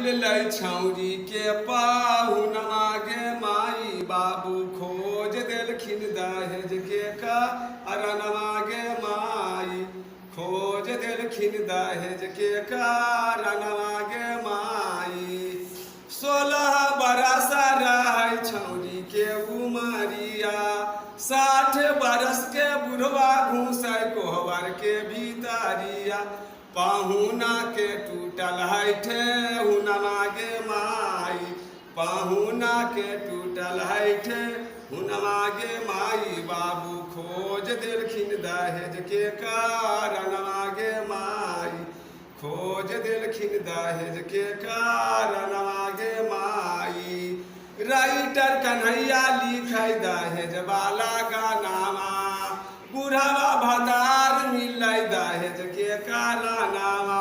मिल छौरी के पाहुनमा गे माई बाबू खोज देलखिन दहेज के कारणमा गे माई खोज देलखिन दहेज के कारणमा गे माई 16 बरस रह छौरी के उमरिया 60 बरस के बुढ़वा घूसै कोहबर के भीतरिया पाहुना के टूटल है ठेहुनमा गे माई पाहुना के टूटल है ठेहुनमा गे माई बाबू खोज देलखिन दहेज के कारणमा गे माई खोज देलखिन दहेज के कारणमा गे माई राइटर कन्हैया लिखै दहेज वाला गानामा बुढ़ावा भतार मिलै दहेज के कारणमा